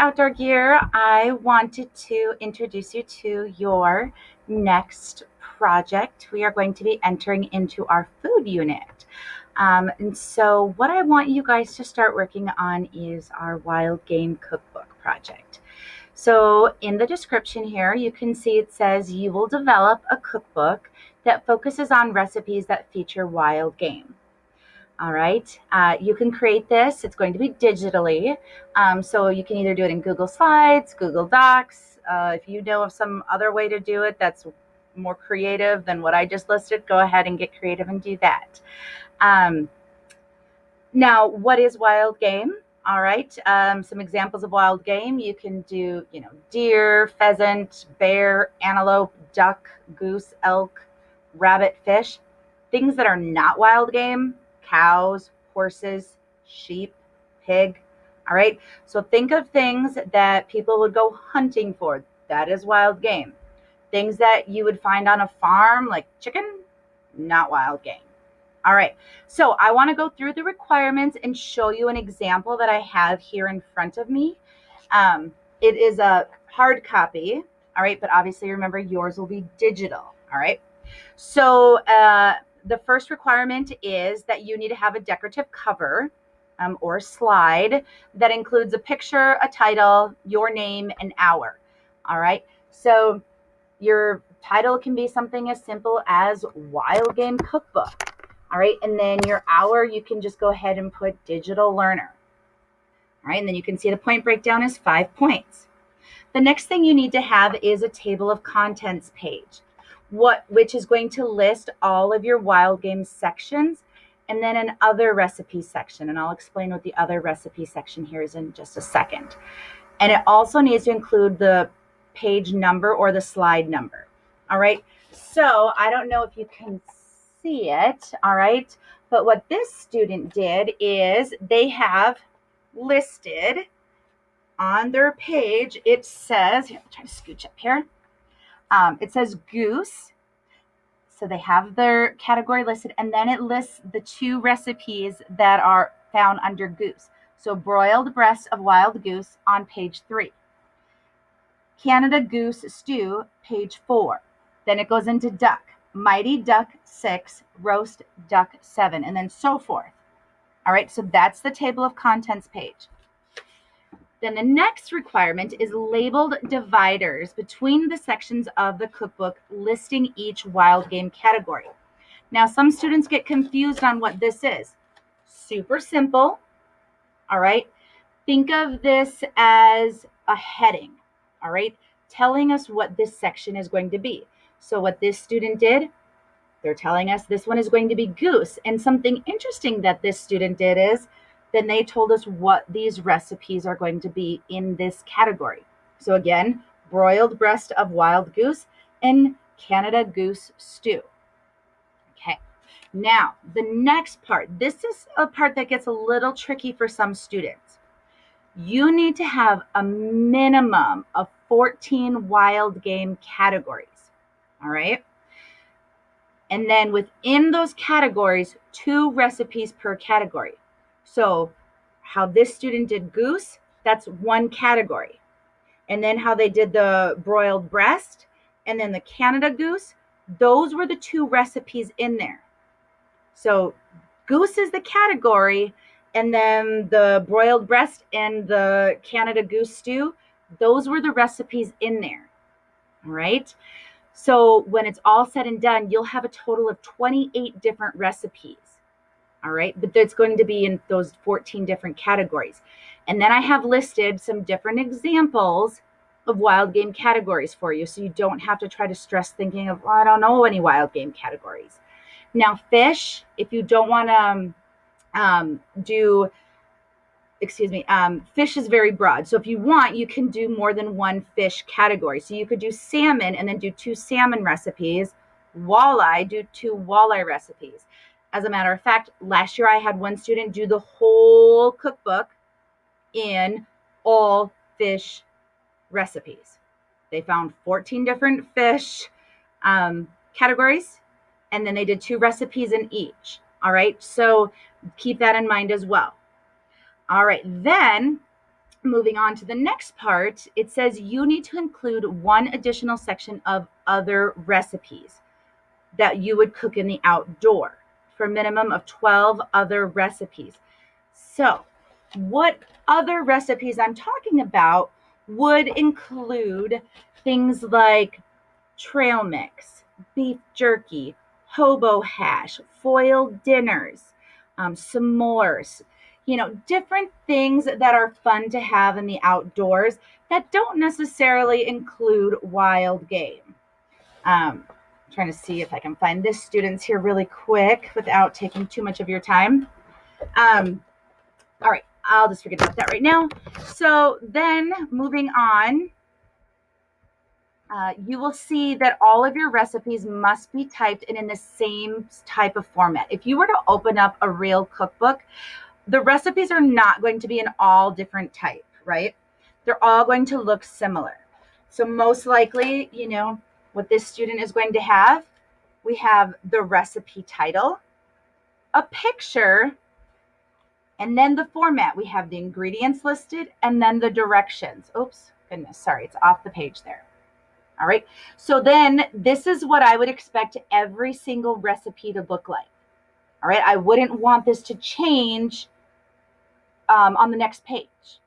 Outdoor Gear. I wanted to introduce you to your next project. We are going to be entering into our food unit. And so, what I want you guys to start working on is our Wild Game Cookbook project. So, in the description here, you can see it says you will develop a cookbook that focuses on recipes that feature wild game. All right. You can create this. It's going to be digitally. So you can either do it in Google Slides, Google Docs. If you know of some other way to do it that's more creative than what I just listed, go ahead and get creative and do that. Um, Now, what is wild game? All right. Some examples of wild game. You can do, deer, pheasant, bear, antelope, duck, goose, elk, rabbit, fish. Things that are not wild game: cows, horses, sheep, pig. All right. So think of things that people would go hunting for. That is wild game. Things that you would find on a farm, like chicken, not wild game. All right, so I want to go through the requirements and show you an example that I have here in front of me. It is a hard copy, all right, but obviously remember yours will be digital, all right? So the first requirement is that you need to have a decorative cover or slide that includes a picture, a title, your name, and hour, all right? So your title can be something as simple as Wild Game Cookbook. All right, and then your hour, you can just go ahead and put digital learner. All right, and then you can see the point breakdown is 5 points. The next thing you need to have is a table of contents page, which is going to list all of your wild game sections, and then an other recipe section. And I'll explain what the other recipe section here is in just a second. And it also needs to include the page number or the slide number. All right, so I don't know if you can see it, all right? But what this student did is they have listed on their page, it says, here, I'll try to scooch up here. It says goose. So they have their category listed, and then it lists the 2 recipes that are found under goose. So broiled breast of wild goose on page 3. Canada goose stew, page 4. Then it goes into duck. Mighty Duck 6, Roast Duck 7, and then so forth. All right, so that's the table of contents page. Then the next requirement is labeled dividers between the sections of the cookbook listing each wild game category. Now, some students get confused on what this is. Super simple, all right? Think of this as a heading, all right? Telling us what this section is going to be. So what this student did, they're telling us this one is going to be goose. And something interesting that this student did is then they told us what these recipes are going to be in this category. So again, broiled breast of wild goose and Canada goose stew. Okay, now the next part, this is a part that gets a little tricky for some students. You need to have a minimum of 14 wild game categories, all right? And then within those categories, 2 recipes per category. So how this student did goose, that's 1 category. And then how they did the broiled breast and then the Canada goose, those were the 2 recipes in there. So goose is the category, and then the broiled breast and the Canada goose stew, those were the recipes in there. All right. So when it's all said and done, you'll have a total of 28 different recipes. All right. But it's going to be in those 14 different categories. And then I have listed some different examples of wild game categories for you. So you don't have to try to stress thinking of, well, I don't know any wild game categories. Now, fish, if you don't want to fish is very broad. So if you want, you can do more than 1 fish category. So you could do salmon and then do 2 salmon recipes. Walleye, do 2 walleye recipes. As a matter of fact, last year I had one student do the whole cookbook in all fish recipes. They found 14 different fish categories, and then they did 2 recipes in each. All right, so keep that in mind as well. All right, then moving on to the next part, it says you need to include one additional section of other recipes that you would cook in the outdoor for a minimum of 12 other recipes. So, what other recipes I'm talking about would include things like trail mix, beef jerky, hobo hash, foil dinners, s'mores, different things that are fun to have in the outdoors that don't necessarily include wild game. Trying to see if I can find this students here really quick without taking too much of your time. All right, I'll just forget about that right now. So then moving on, you will see that all of your recipes must be typed in the same type of format. If you were to open up a real cookbook, the recipes are not going to be in all different type, right? They're all going to look similar. So most likely, what this student is going to have, we have the recipe title, a picture, and then the format. We have the ingredients listed and then the directions. Oops, goodness, sorry, it's off the page there. All right, so then this is what I would expect every single recipe to look like. All right, I wouldn't want this to change on the next page.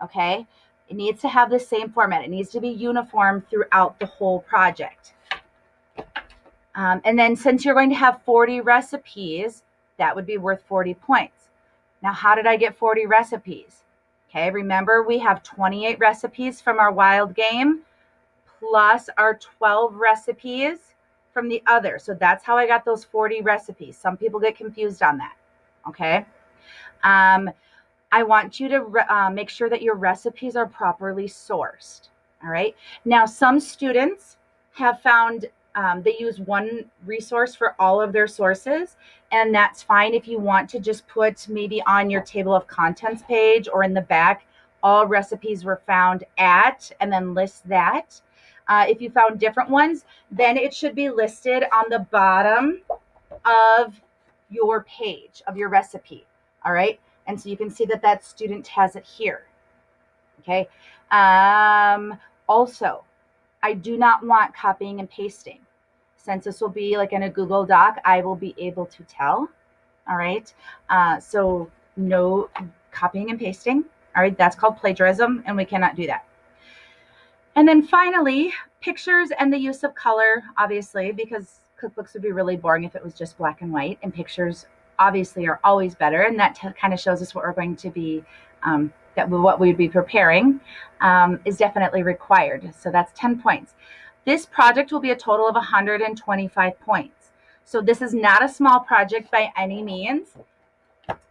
Okay, it needs to have the same format. It needs to be uniform throughout the whole project. And then since you're going to have 40 recipes, that would be worth 40 points. Now, how did I get 40 recipes? Okay, remember we have 28 recipes from our wild game plus our 12 recipes from the other. So that's how I got those 40 recipes. Some people get confused on that. Okay. I want you to make sure that your recipes are properly sourced. All right. Now, some students have found they use one resource for all of their sources, and that's fine if you want to just put maybe on your table of contents page or in the back, all recipes were found at, and then list that. If you found different ones, then it should be listed on the bottom of your page of your recipe. All right. And so you can see that that student has it here. Okay. Also, I do not want copying and pasting. Since this will be like in a Google Doc, I will be able to tell. All right. So no copying and pasting. All right. That's called plagiarism, and we cannot do that. And then finally, pictures and the use of color, obviously, because cookbooks would be really boring if it was just black and white, and pictures obviously are always better. And that kind of shows us what we're going to be, what we'd be preparing is definitely required. So that's 10 points. This project will be a total of 125 points. So this is not a small project by any means.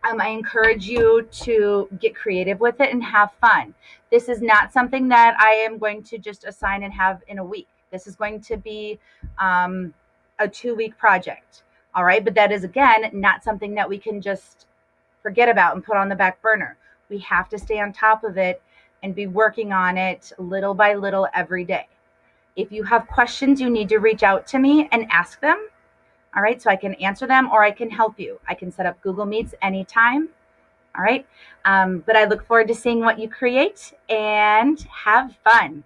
I encourage you to get creative with it and have fun. This is not something that I am going to just assign and have in a week. This is going to be a 2-week project. All right. But that is, again, not something that we can just forget about and put on the back burner. We have to stay on top of it and be working on it little by little every day. If you have questions, you need to reach out to me and ask them. All right, so I can answer them or I can help you. I can set up Google Meets anytime. All right, but I look forward to seeing what you create and have fun.